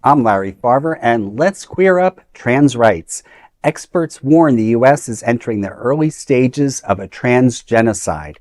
I'm Larry Farver, and let's queer up trans rights. Experts warn the U.S. is entering the early stages of a trans genocide.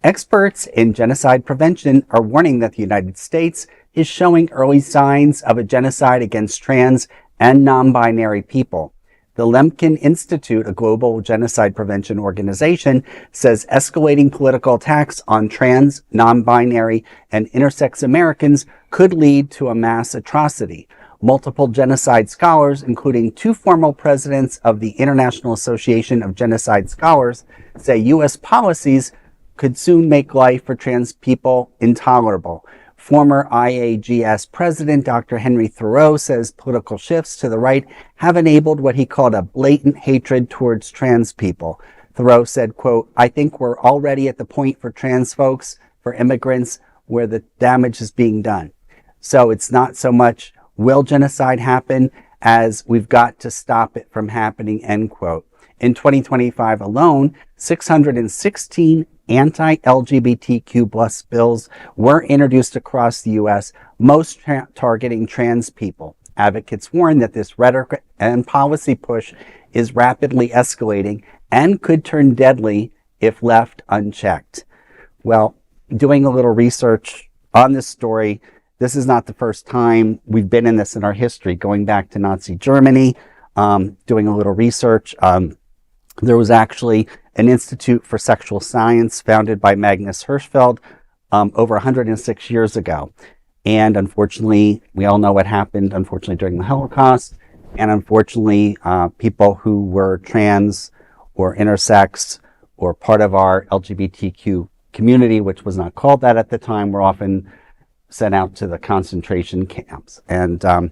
Experts in genocide prevention are warning that the United States is showing early signs of a genocide against trans and non-binary people. The Lemkin Institute, a global genocide prevention organization, says escalating political attacks on trans, non-binary, and intersex Americans could lead to a mass atrocity. Multiple genocide scholars, including two former presidents of the International Association of Genocide Scholars, say U.S. policies could soon make life for trans people intolerable. Former IAGS president Dr. Henry Theriault says political shifts to the right have enabled what he called a blatant hatred towards trans people. Theriault said, quote, "I think we're already at the point for trans folks, for immigrants, where the damage is being done." So it's not so much will genocide happen as we've got to stop it from happening, end quote. In 2025 alone, 616 anti-LGBTQ plus bills were introduced across the U.S., most targeting trans people. Advocates warn that this rhetoric and policy push is rapidly escalating and could turn deadly if left unchecked. Well, doing a little research on this story, this is not the first time we've been in this in our history, going back to Nazi Germany, doing a little research. There was actually an Institute for Sexual Science founded by Magnus Hirschfeld over 106 years ago. And unfortunately, we all know what happened, unfortunately, during the Holocaust. And unfortunately, people who were trans or intersex or part of our LGBTQ community, which was not called that at the time, were often sent out to the concentration camps. And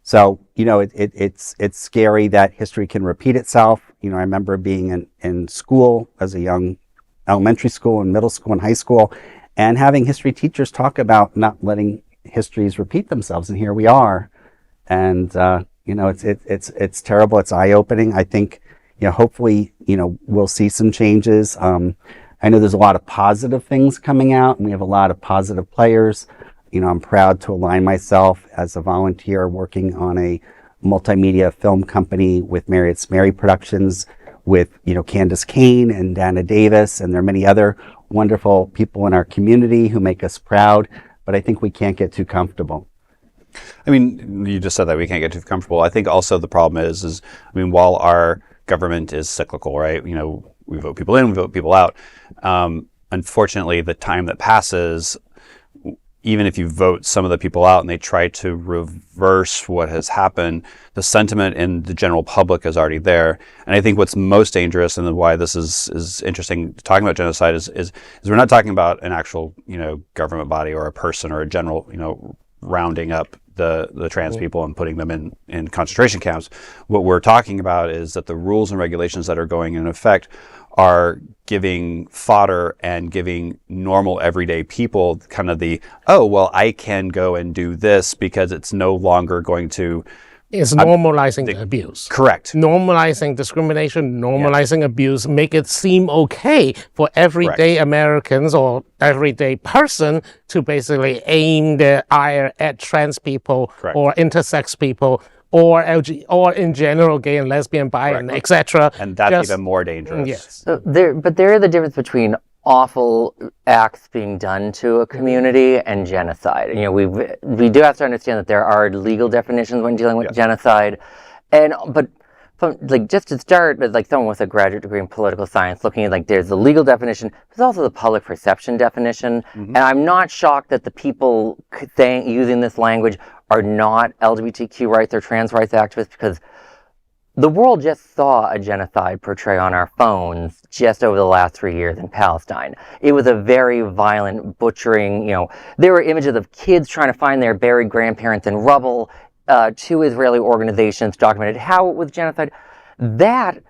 so, you know, it's scary that history can repeat itself. You know, I remember being in school as a young elementary school and middle school and high school, and having history teachers talk about not letting histories repeat themselves. And here we are. And, you know, it's terrible. It's eye-opening. I think, you know, hopefully, you know, we'll see some changes. I know there's a lot of positive things coming out, and we have a lot of positive players. You know, I'm proud to align myself as a volunteer working on a multimedia film company with Marriott's Mary Productions with, you know, Candace Kane and Dana Davis, and there are many other wonderful people in our community who make us proud, but I think we can't get too comfortable. I mean, you just said that we can't get too comfortable. I think also the problem is, I mean, while our government is cyclical, right? You know, we vote people in, we vote people out. Unfortunately, the time that passes, even if you vote some of the people out and they try to reverse what has happened, the sentiment in the general public is already there. And I think what's most dangerous, and why this is interesting talking about genocide, is we're not talking about an actual, you know, government body or a person or a general, you know, rounding up the trans people and putting them in concentration camps. What we're talking about is that the rules and regulations that are going in effect are giving fodder and giving normal everyday people kind of the, oh, well, I can go and do this because it's no longer going to... It's normalizing the abuse. Correct. Normalizing discrimination, normalizing abuse, make it seem okay for everyday Americans or everyday person to basically aim their ire at trans people or intersex people, or or in general, gay and lesbian, bi, and etc. And that's even more dangerous. Yes. So there is the difference between awful acts being done to a community and genocide. You know, we do have to understand that there are legal definitions when dealing with genocide, but from, like, just to start, like someone with a graduate degree in political science, looking at, like, there's the legal definition, there's also the public perception definition, and I'm not shocked that the people using this language are not LGBTQ rights or trans rights activists, because the world just saw a genocide portray on our phones just over the last 3 years in Palestine. It was a very violent butchering, you know, there were images of kids trying to find their buried grandparents in rubble. Two Israeli organizations documented how it was genocide. That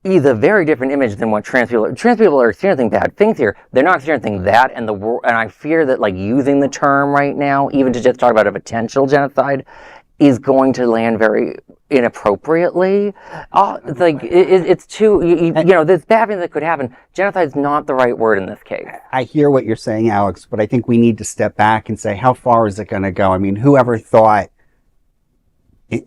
is a very different image than what trans people are experiencing bad things here. They're not experiencing that, and I fear that, like, using the term right now, even to just talk about a potential genocide, is going to land very inappropriately. It's like it's too, you know, there's bad things that could happen. Genocide is not the right word in this case. I hear what you're saying, Alex, but I think we need to step back and say, how far is it going to go? I mean, whoever thought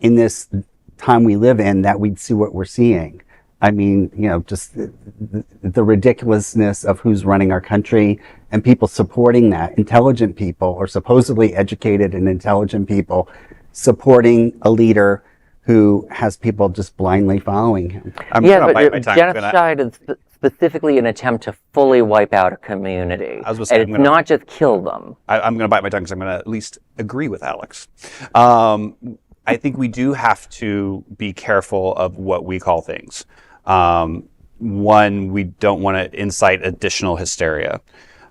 in this time we live in that we'd see what we're seeing. I mean, just the ridiculousness of who's running our country and people supporting that, intelligent people or supposedly educated and intelligent people supporting a leader who has people just blindly following him. But genocide is specifically an attempt to fully wipe out a community. I was going to say, and it's not just kill them. I'm going to bite my tongue because I'm going to at least agree with Alex. I think we do have to be careful of what we call things. One, we don't want to incite additional hysteria.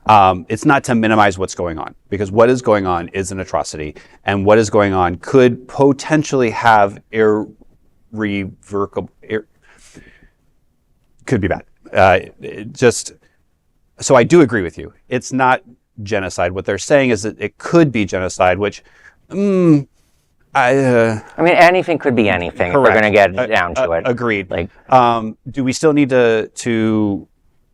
It's not to minimize what's going on, because what is going on is an atrocity, and what is going on could potentially have irrevocable, could be bad. So I do agree with you. It's not genocide. What they're saying is that it could be genocide, which, I mean, anything could be anything. Correct. If we're going to get down to it. Agreed. Do we still need to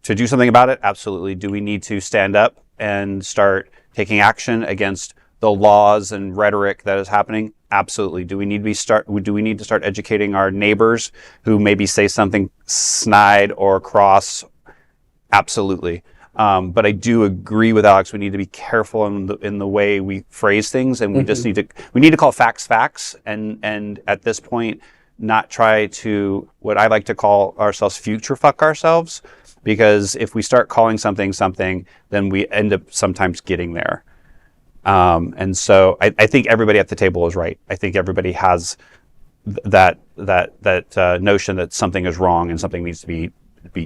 do something about it? Absolutely. Do we need to stand up and start taking action against the laws and rhetoric that is happening? Absolutely. Do we need to start educating our neighbors who maybe say something snide or cross? Absolutely. But I do agree with Alex. We need to be careful in the way we phrase things, and we just need to call facts, and at this point, not try to, what I like to call ourselves, future fuck ourselves, because if we start calling something, then we end up sometimes getting there. And so I think everybody at the table is right. I think everybody has that notion that something is wrong and something needs to be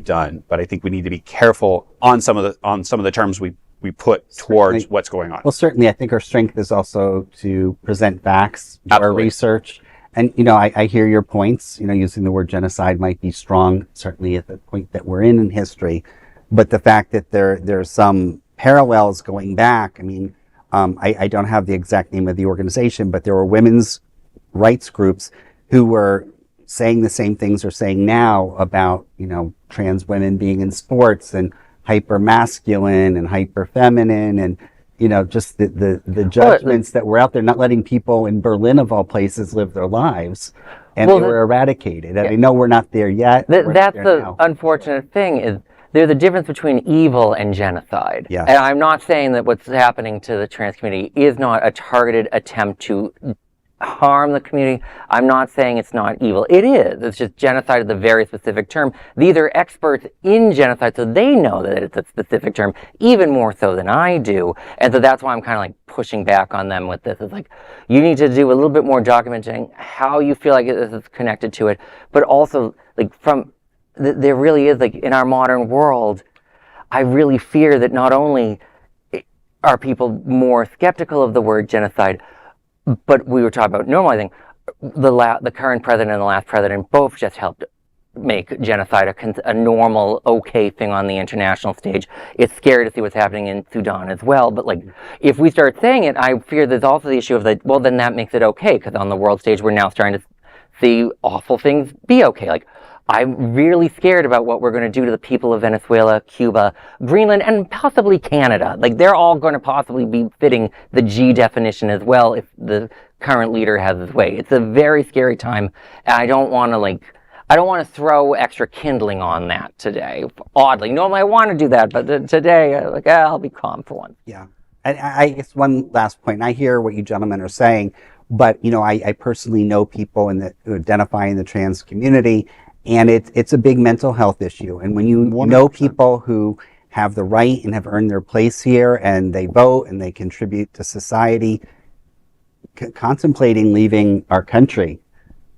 done. But I think we need to be careful on some of the terms we put towards what's going on. Well, certainly, I think our strength is also to present facts, our research. And, I hear your points. Using the word genocide might be strong, certainly at the point that we're in history. But the fact that there's some parallels going back, I mean, I don't have the exact name of the organization, but there were women's rights groups who were saying the same things they're saying now about, trans women being in sports and hyper masculine and hyper feminine and, just the judgments that were out there, not letting people in Berlin of all places live their lives. And they were eradicated. And I know we're not there yet. That's the unfortunate thing is there's a difference between evil and genocide. Yes. And I'm not saying that what's happening to the trans community is not a targeted attempt to harm the community. I'm not saying it's not evil. It is. It's just genocide is a very specific term. These are experts in genocide, so they know that it's a specific term, even more so than I do. And so that's why I'm kind of like pushing back on them with this. It's like, you need to do a little bit more documenting how you feel like this is connected to it, but also like there really is, like, in our modern world, I really fear that not only are people more skeptical of the word genocide, but we were talking about normalizing. The current president and the last president both just helped make genocide a normal, okay thing on the international stage. It's scary to see what's happening in Sudan as well. But like, if we start saying it, I fear there's also the issue of that, well, then that makes it okay, because on the world stage, we're now starting to see awful things be okay. Like, I'm really scared about what we're going to do to the people of Venezuela, Cuba, Greenland, and possibly Canada. Like, they're all going to possibly be fitting the G definition as well if the current leader has his way. It's a very scary time, and I don't want to throw extra kindling on that today. Oddly, normally I want to do that, but today, I'll be calm for once. Yeah, and I guess one last point. I hear what you gentlemen are saying, but I personally know people who identify in the trans community. And it's a big mental health issue. And when you 100%. Know people who have the right and have earned their place here and they vote and they contribute to society, contemplating leaving our country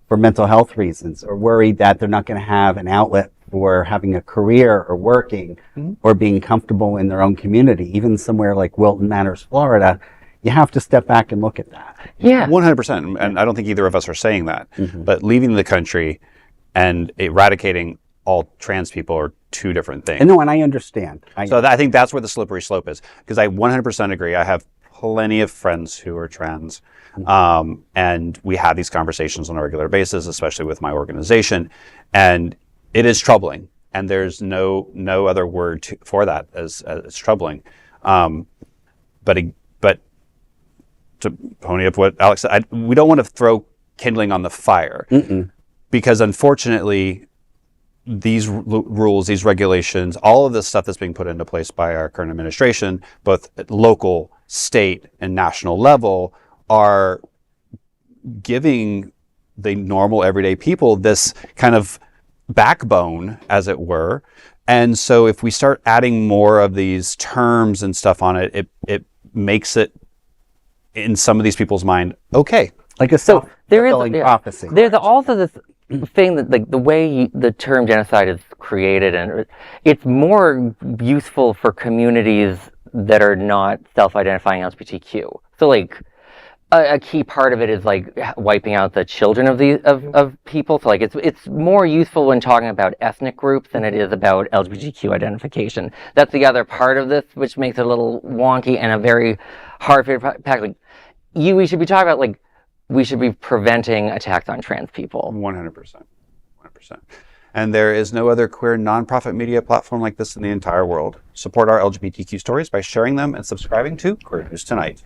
for mental health reasons, or worried that they're not going to have an outlet for having a career or working or being comfortable in their own community, even somewhere like Wilton Manors, Florida, you have to step back and look at that. Yeah. 100%. And I don't think either of us are saying that. But leaving the country and eradicating all trans people are two different things. And I understand. I think that's where the slippery slope is, because I 100% agree. I have plenty of friends who are trans, and we have these conversations on a regular basis, especially with my organization, and it is troubling. And there's no other word for that as troubling. But to pony up what Alex said, we don't want to throw kindling on the fire. Because unfortunately, these rules, these regulations, all of this stuff that's being put into place by our current administration, both at local, state, and national level, are giving the normal everyday people this kind of backbone, as it were. And so if we start adding more of these terms and stuff on it, it makes it, in some of these people's mind, okay. Like a self-fulfilling prophecy. There's also this thing that, like, the way the term genocide is created, and it's more useful for communities that are not self-identifying LGBTQ. So, like, a key part of it is, like, wiping out the children of people. So, like, it's more useful when talking about ethnic groups than it is about LGBTQ identification. That's the other part of this, which makes it a little wonky and a very hard for pack. Like, we should be talking about, like, we should be preventing attacks on trans people. 100%. 100%. And there is no other queer nonprofit media platform like this in the entire world. Support our LGBTQ stories by sharing them and subscribing to Queer News Tonight.